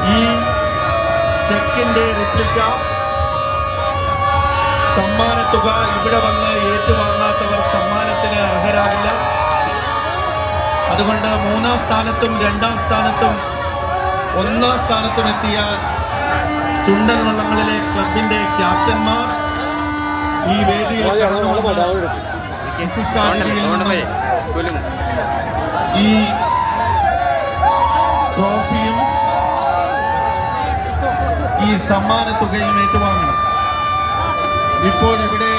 ഈ ചെക്കിന്റെ റിപ്ലിക്ക സമ്മാനത്തുക ഇവിടെ വന്ന് ഏറ്റുവാങ്ങാത്തവർ സമ്മാനത്തിന് അർഹരാകില്ല. അതുകൊണ്ട് 3ാം സ്ഥാനത്തും 2ാം സ്ഥാനത്തും 1ാം സ്ഥാനത്തും എത്തിയ ചുണ്ടൻ വള്ളങ്ങളിലെ ക്ലബിന്റെ ക്യാപ്റ്റന്മാർ ഈ വേദിയിൽ ഈ ട്രോഫിയും ഈ സമ്മാനത്തുകയും ഏറ്റുവാങ്ങണം. ഇപ്പോൾ ഇവിടെ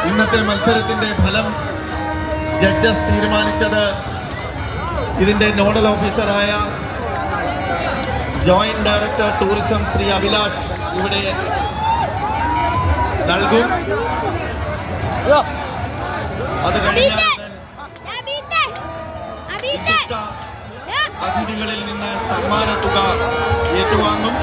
ഇന്നത്തെ മത്സരത്തിന്റെ ഫലം ജഡ്ജസ് തീരുമാനിച്ചത് ഇതിന്റെ നോഡൽ ഓഫീസറായ joint director tourism Shri Abhilash ഇവിടെ നൽകും. അത് കഴിഞ്ഞാൽ വിശിഷ്ട അതിഥികളിൽ നിന്ന് സമ്മാനത്തുക ഏറ്റുവാങ്ങും.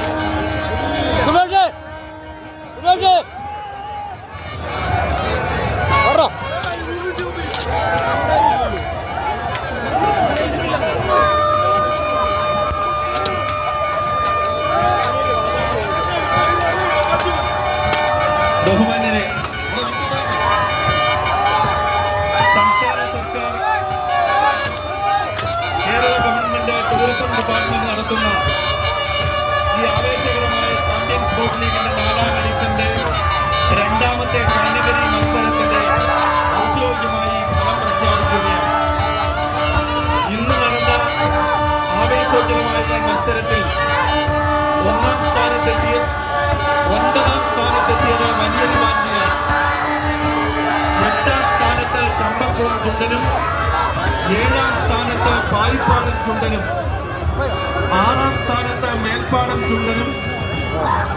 ബഹുമാന്യരെ, സംസ്ഥാന സർക്കാർ കേരള ഗവൺമെന്റ് ടൂറിസം ഡിപ്പാർട്ട്മെന്റ് നടത്തുന്ന ഈ ആവേശകരമായ ചാമ്പ്യൻസ് ബോട്ട് ലീഗിന്റെ 4ാം എഡിഷന്റെ 2ാമത്തെ കാറ്റഗറി മത്സരത്തിന്റെ ഔദ്യോഗികമായി ഫലം പ്രഖ്യാപിക്കുകയാണ്. ഇന്ന് നടന്ന ആവേശോജ്വലമായ ഈ മത്സരത്തിൽ 1ാം സ്ഥാനത്തെത്തിയ 9ാം സ്ഥാനത്തെത്തിയത് വലിയൊരു വാഞ്ചിയാണ്. 8ാം സ്ഥാനത്ത് ചമ്പക്കുളം ചുണ്ടനും 7ാം സ്ഥാനത്ത് പായിപ്പാടം ചുണ്ടനും 6ാം സ്ഥാനത്ത് മേൽപ്പാടം ചുണ്ടനും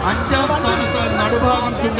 5ാം സ്ഥാനത്ത് നടുഭാഗം ചുണ്ടനും